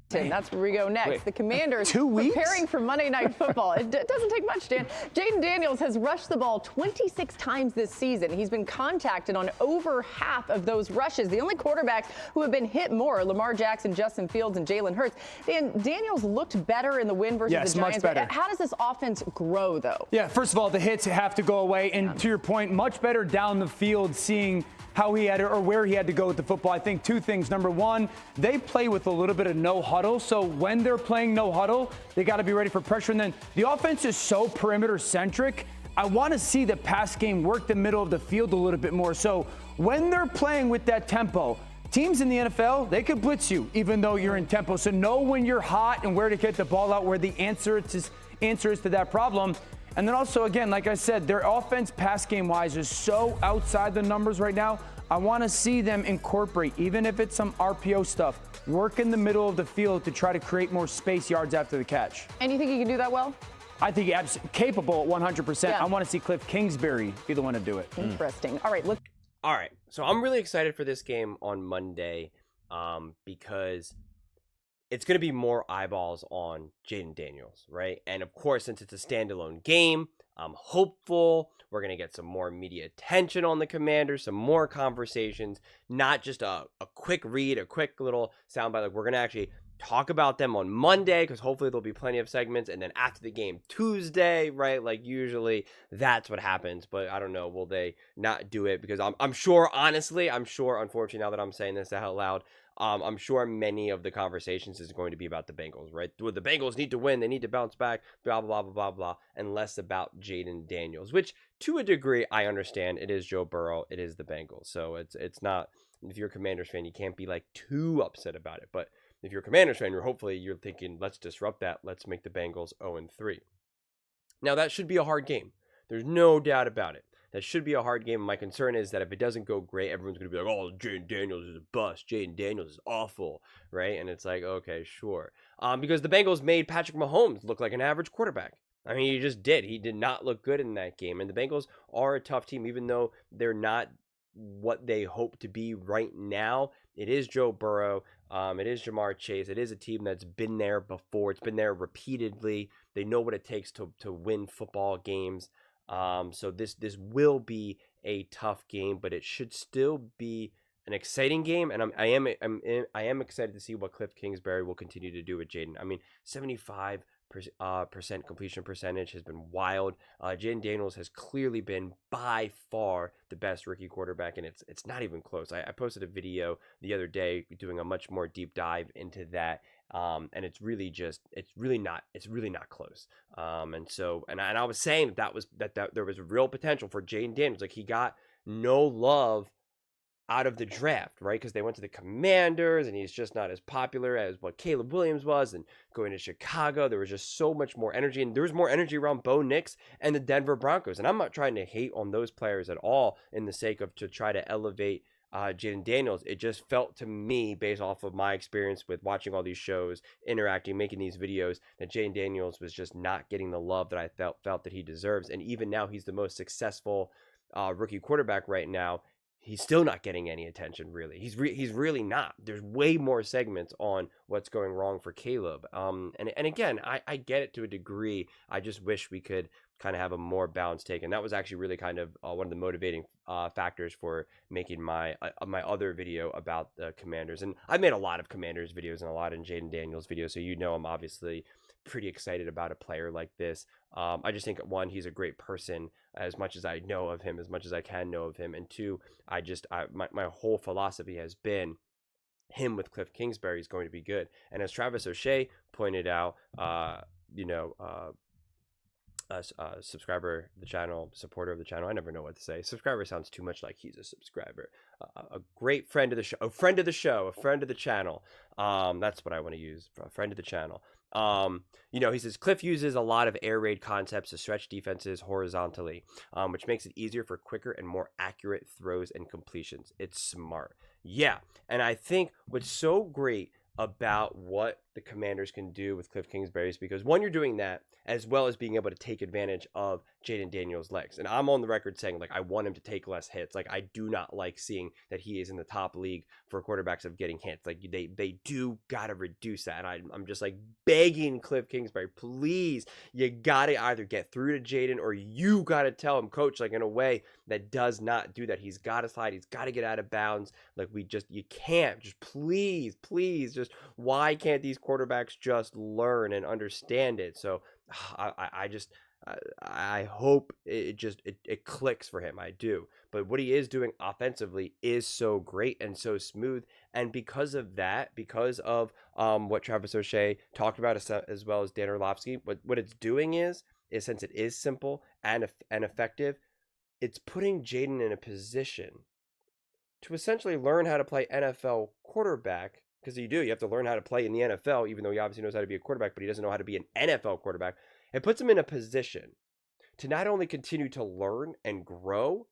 That's where we go next. Wait, the Commanders 2 weeks? preparing for Monday Night Football. It doesn't take much, Dan. Jayden Daniels has rushed the ball 26 times this season. He's been contacted on over half of those rushes. The only quarterbacks who have been hit more are Lamar Jackson, Justin Fields, and Jalen Hurts. Daniels looked better in the win versus the Giants. Much better. How does this offense grow, though? Yeah, first of all, the hits have to go away. And to your point, much better down the field, seeing how he had or where he had to go with the football. I think two things. Number one, they play with a little bit of no huddle. So when they're playing no huddle, they got to be ready for pressure. And then the offense is so perimeter centric. I want to see the pass game work the middle of the field a little bit more. So when they're playing with that tempo, teams in the NFL, they could blitz you even though you're in tempo. So know when you're hot and where to get the ball out, where the answer is to that problem. And then also, again, like I said, their offense pass game-wise is so outside the numbers right now. I want to see them incorporate, even if it's some RPO stuff, work in the middle of the field to try to create more space yards after the catch. And you think he can do that well? I think he's capable at 100%. Yeah. I want to see Cliff Kingsbury be the one to do it. Interesting. All right, look. All right, so I'm really excited for this game on Monday because it's going to be more eyeballs on Jayden Daniels, right? And of course, since it's a standalone game, I'm hopeful we're going to get some more media attention on the Commanders, some more conversations, not just a quick read, a quick little soundbite. Like, we're going to actually talk about them on Monday because hopefully there'll be plenty of segments. And then after the game Tuesday, right? Like usually that's what happens. But I don't know. Will they not do it? Because I'm sure, honestly, unfortunately, now that I'm saying this out loud, I'm sure many of the conversations is going to be about the Bengals, right? Do the Bengals need to win? They need to bounce back, blah, blah, blah, blah, blah, and less about Jayden Daniels, which to a degree, I understand. It is Joe Burrow. It is the Bengals. So it's not, if you're a Commanders fan, you can't be like too upset about it. But if you're a Commanders fan, you're thinking, let's disrupt that. Let's make the Bengals 0-3. Now, that should be a hard game. There's no doubt about it. That should be a hard game. My concern is that if it doesn't go great, everyone's going to be like, oh, Jayden Daniels is a bust. Jayden Daniels is awful, right? And it's like, okay, sure. Because the Bengals made Patrick Mahomes look like an average quarterback. I mean, he just did. He did not look good in that game. And the Bengals are a tough team, even though they're not what they hope to be right now. It is Joe Burrow. It is Jamar Chase. It is a team that's been there before. It's been there repeatedly. They know what it takes to win football games. So this will be a tough game, but it should still be an exciting game. And I am excited to see what Cliff Kingsbury will continue to do with Jayden. I mean, 75% completion percentage has been wild. Jayden Daniels has clearly been by far the best rookie quarterback, and it's not even close. I posted a video the other day doing a much more deep dive into that. And it's really not close. And I was saying that there was real potential for Jayden Daniels. Like, he got no love out of the draft, right? Because they went to the Commanders and he's just not as popular as what Caleb Williams was. And going to Chicago, there was just so much more energy, and there was more energy around Bo Nix and the Denver Broncos. And I'm not trying to hate on those players at all in the sake of to try to elevate Jayden Daniels. It just felt to me, based off of my experience with watching all these shows, interacting, making these videos, that Jayden Daniels was just not getting the love that I felt that he deserves. And even now, he's the most successful rookie quarterback right now. He's still not getting any attention, really. He's really not. There's way more segments on what's going wrong for Caleb. And again, I get it to a degree. I just wish we could kind of have a more balanced take. And that was actually really kind of one of the motivating factors for making my other video about the Commanders. And I've made a lot of Commanders videos and a lot in Jayden Daniels videos, so I'm obviously pretty excited about a player like this. I just think, one, he's a great person, as much as I know of him, as much as I can know of him. And two, my whole philosophy has been him with Cliff Kingsbury is going to be good. And as Travis O'Shea pointed out, subscriber of the channel, supporter of the channel, I never know what to say. Subscriber sounds too much like he's a subscriber. A great friend of the show, a friend of the channel. That's what I want to use, a friend of the channel. He says Cliff uses a lot of air raid concepts to stretch defenses horizontally, which makes it easier for quicker and more accurate throws and completions. It's smart. Yeah. And I think what's so great about what the Commanders can do with Cliff Kingsbury's, because one, you're doing that as well as being able to take advantage of Jayden Daniels' legs. And I'm on the record saying, like, I want him to take less hits. Like, I do not like seeing that he is in the top league for quarterbacks of getting hits. Like, they do got to reduce that. And I'm just, like, begging Cliff Kingsbury, please, you got to either get through to Jayden, or you got to tell him, coach, like, in a way that does not do that. He's got to slide. He's got to get out of bounds. Like, you can't. Just please, just why can't these quarterbacks just learn and understand it? So I hope it clicks for him. I do. But what he is doing offensively is so great and so smooth. And because of that, because of what Travis O'Shea talked about, as well as Dan Orlovsky, what it's doing is since it is simple and effective, it's putting Jayden in a position to essentially learn how to play NFL quarterback. Because you have to learn how to play in the NFL, even though he obviously knows how to be a quarterback, but he doesn't know how to be an NFL quarterback. It puts him in a position to not only continue to learn and grow,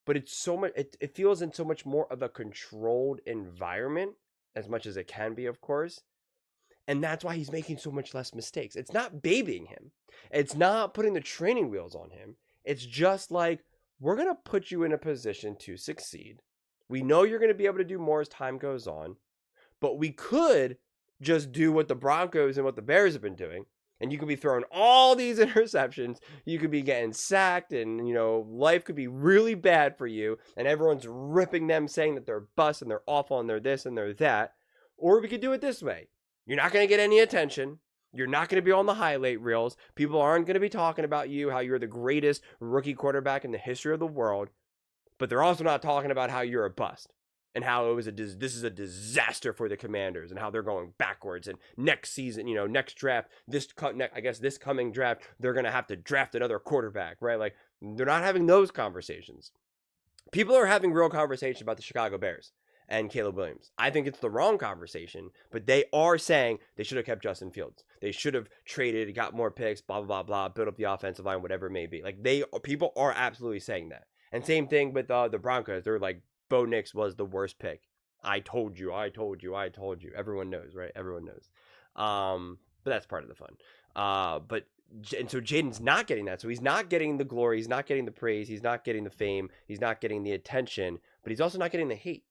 but it's so much. It feels in so much more of a controlled environment, as much as it can be, of course. And that's why he's making so much less mistakes. It's not babying him. It's not putting the training wheels on him. It's just like, we're going to put you in a position to succeed. We know you're going to be able to do more as time goes on. But we could just do what the Broncos and what the Bears have been doing. And you could be throwing all these interceptions. You could be getting sacked, and, life could be really bad for you. And everyone's ripping them, saying that they're bust and they're awful and they're this and they're that. Or we could do it this way. You're not going to get any attention. You're not going to be on the highlight reels. People aren't going to be talking about you, how you're the greatest rookie quarterback in the history of the world. But they're also not talking about how you're a bust. And how this is a disaster for the Commanders, and how they're going backwards. And next season, next draft, this coming draft, they're going to have to draft another quarterback, right? Like, they're not having those conversations. People are having real conversations about the Chicago Bears and Caleb Williams. I think it's the wrong conversation, but they are saying they should have kept Justin Fields. They should have traded, got more picks, blah, blah, blah, blah, built up the offensive line, whatever it may be. Like, people are absolutely saying that. And same thing with the Broncos. They're like, Bo Nix was the worst pick. I told you. Everyone knows, right? Everyone knows. But that's part of the fun. And so Jayden's not getting that. So he's not getting the glory. He's not getting the praise. He's not getting the fame. He's not getting the attention. But he's also not getting the hate.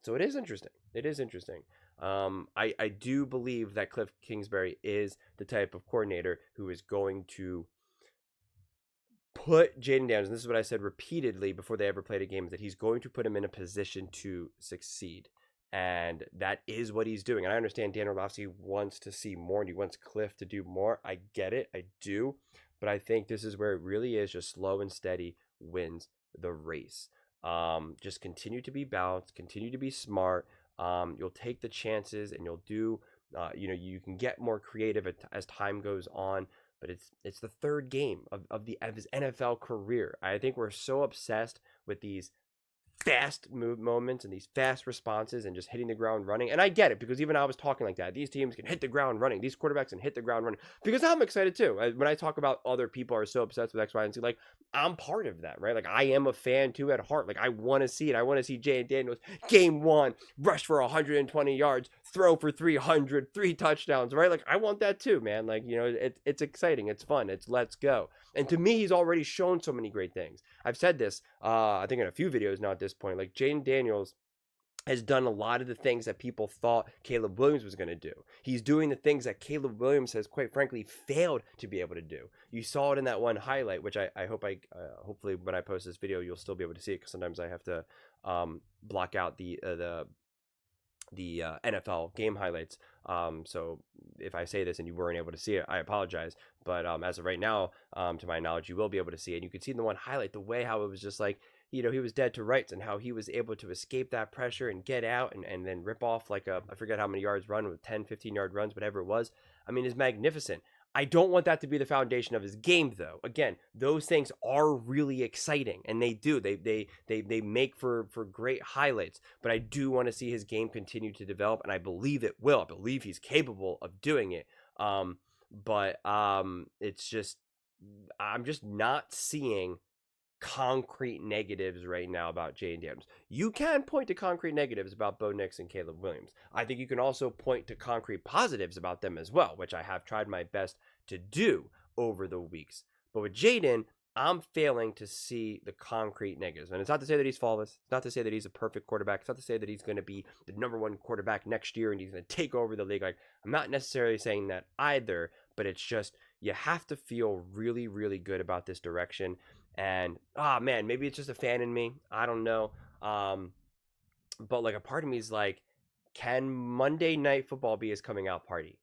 So it is interesting. I do believe that Cliff Kingsbury is the type of coordinator who is going to put Jayden Daniels, and this is what I said repeatedly before they ever played a game, is that he's going to put him in a position to succeed. And that is what he's doing. And I understand Dan Orlovsky wants to see more, and he wants Cliff to do more. I get it. I do. But I think this is where it really is just slow and steady wins the race. Just continue to be balanced, continue to be smart. You'll take the chances, and you'll do, you can get more creative as time goes on. But it's the third game of his NFL career. I think we're so obsessed with these fast move moments and these fast responses and just hitting the ground running. And I get it, because even I was talking like that. These teams can hit the ground running. These quarterbacks can hit the ground running. Because I'm excited too. When I talk about other people are so obsessed with X, Y, and Z, like, I'm part of that, right? Like, I am a fan too at heart. Like, I want to see it. I want to see Jayden Daniels game 1, rush for 120 yards, throw for 300, 3 touchdowns, right? Like, I want that too, man. Like, it's exciting. It's fun. It's let's go. And to me, he's already shown so many great things. I've said this, I think in a few videos now at this point. Like, Jayden Daniels has done a lot of the things that people thought Caleb Williams was going to do. He's doing the things that Caleb Williams has, quite frankly, failed to be able to do. You saw it in that one highlight, which I hope hopefully when I post this video, you'll still be able to see it, because sometimes I have to block out the NFL game highlights. So if I say this and you weren't able to see it, I apologize. But as of right now, to my knowledge, you will be able to see it. And you could see in the one highlight the way how it was just like, he was dead to rights, and how he was able to escape that pressure and get out and then rip off like I forget how many yards run, with 10, 15-yard runs, whatever it was. I mean, it's magnificent. I don't want that to be the foundation of his game, though. Again, those things are really exciting, and they do. They make for great highlights. But I do want to see his game continue to develop, and I believe it will. I believe he's capable of doing it. But it's just, I'm just not seeing concrete negatives right now about Jayden Daniels. You can point to concrete negatives about Bo Nix and Caleb Williams. I think you can also point to concrete positives about them as well, which I have tried my best to do over the weeks. But with Jayden, I'm failing to see the concrete negatives. And it's not to say that he's flawless. It's not to say that he's a perfect quarterback. It's not to say that he's going to be the #1 quarterback next year and he's going to take over the league. Like, I'm not necessarily saying that either, but it's just you have to feel really, really good about this direction. And, man, maybe it's just a fan in me. I don't know. But, like, a part of me is like, can Monday Night Football be his coming out party?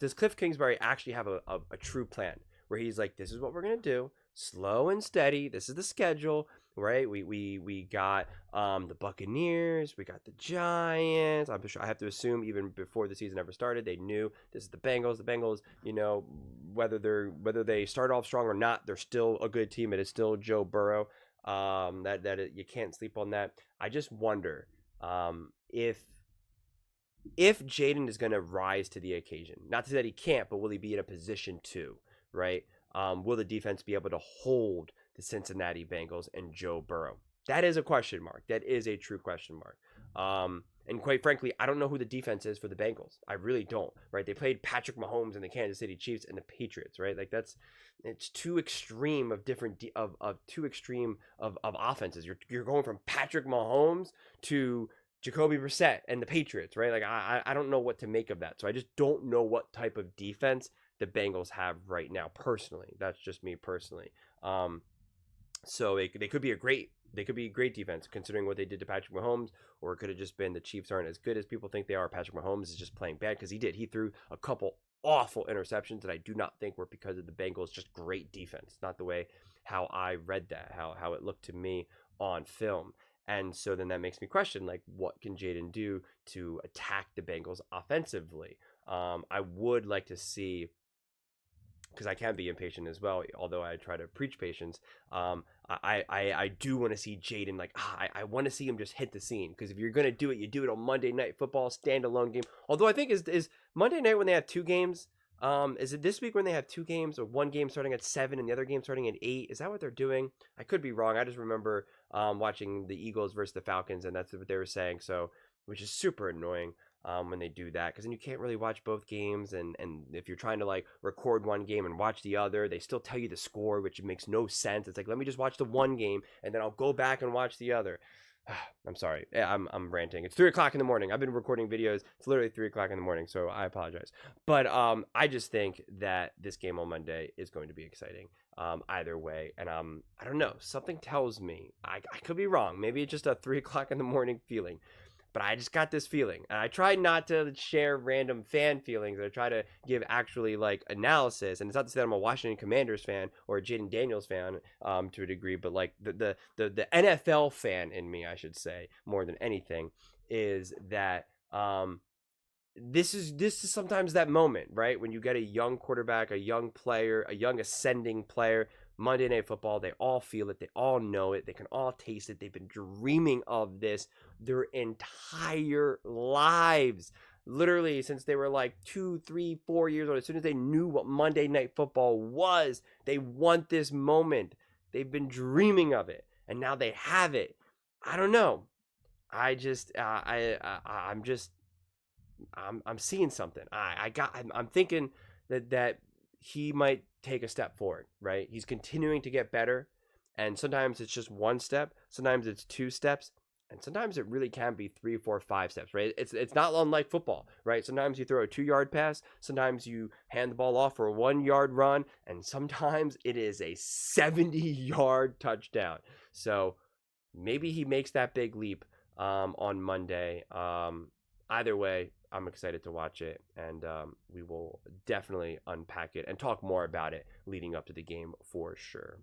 Does Cliff Kingsbury actually have a true plan where he's like, this is what we're going to do, slow and steady. This is the schedule, right? We got the Buccaneers. We got the Giants. I'm sure I have to assume even before the season ever started, they knew this is the Bengals. The Bengals, whether they start off strong or not, they're still a good team. It is still Joe Burrow. You can't sleep on that. I just wonder if Jayden is going to rise to the occasion. Not to say that he can't, but will he be in a position to, right? Will the defense be able to hold the Cincinnati Bengals and Joe Burrow? That is a question mark. That is a true question mark. And quite frankly, I don't know who the defense is for the Bengals. I really don't, right? They played Patrick Mahomes and the Kansas City Chiefs and the Patriots, right? Like it's too extreme of of offenses. You're going from Patrick Mahomes to Jacoby Brissett and the Patriots, right? Like I don't know what to make of that. So I just don't know what type of defense the Bengals have right now. Personally, that's just me personally. So they could be a great defense considering what they did to Patrick Mahomes, or it could have just been the Chiefs aren't as good as people think they are. Patrick Mahomes is just playing bad because he threw a couple awful interceptions that I do not think were because of the Bengals just great defense, not the way how I read that, how it looked to me on film. And so then that makes me question, like, what can Jayden do to attack the Bengals offensively? I would like to see, because I can be impatient as well, although I try to preach patience. I do want to see Jayden, like, I want to see him just hit the scene. Because if you're going to do it, you do it on Monday Night Football, standalone game. Although I think is Monday night when they have two games, is it this week when they have two games, or one game starting at 7 and the other game starting at 8? Is that what they're doing? I could be wrong. I just remember watching the Eagles versus the Falcons, and that's what they were saying. So, which is super annoying when they do that, because then you can't really watch both games, and if you're trying to like record one game and watch the other, they still tell you the score, which makes no sense. It's like, let me just watch the one game and then I'll go back and watch the other. I'm sorry. I'm ranting. It's 3 o'clock in the morning. I've been recording videos. It's literally 3 o'clock in the morning, so I apologize. But I just think that this game on Monday is going to be exciting either way. And I don't know. Something tells me, I could be wrong. Maybe it's just a 3 o'clock in the morning feeling. But I just got this feeling. And I try not to share random fan feelings. I try to give actually like analysis. And it's not to say that I'm a Washington Commanders fan or a Jayden Daniels fan to a degree, but like the NFL fan in me, I should say, more than anything, is that this is sometimes that moment, right? When you get a young quarterback, a young player, a young ascending player. Monday Night Football, they all feel it. They all know it. They can all taste it. They've been dreaming of this their entire lives. Literally since they were like 2, 3, 4 years old. As soon as they knew what Monday Night Football was, they want this moment. They've been dreaming of it. And now they have it. I don't know. I'm seeing something. I'm thinking that he might take a step forward, right? He's continuing to get better, and sometimes it's just 1 step, sometimes it's 2 steps, and sometimes it really can be 3, 4, 5 steps, right? It's not unlike football, right? Sometimes you throw a 2-yard pass, sometimes you hand the ball off for a 1-yard run, and sometimes it is a 70-yard touchdown. So maybe he makes that big leap on Monday. Either way, I'm excited to watch it, and we will definitely unpack it and talk more about it leading up to the game for sure.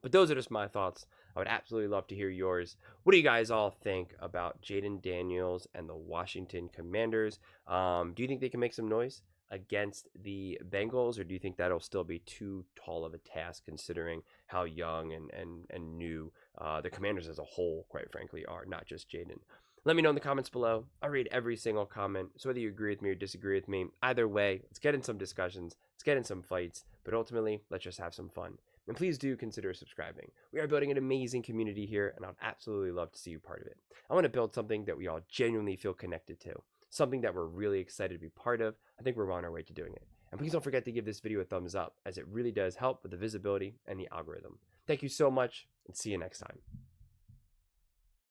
But those are just my thoughts. I would absolutely love to hear yours. What do you guys all think about Jayden Daniels and the Washington Commanders? Do you think they can make some noise against the Bengals, or do you think that'll still be too tall of a task considering how young and new the Commanders as a whole, quite frankly, are, not just Jayden? Let me know in the comments below. I read every single comment, so whether you agree with me or disagree with me, either way, let's get in some discussions, let's get in some fights, but ultimately, let's just have some fun. And please do consider subscribing. We are building an amazing community here, and I'd absolutely love to see you part of it. I want to build something that we all genuinely feel connected to, something that we're really excited to be part of. I think we're on our way to doing it. And please don't forget to give this video a thumbs up, as it really does help with the visibility and the algorithm. Thank you so much, and see you next time.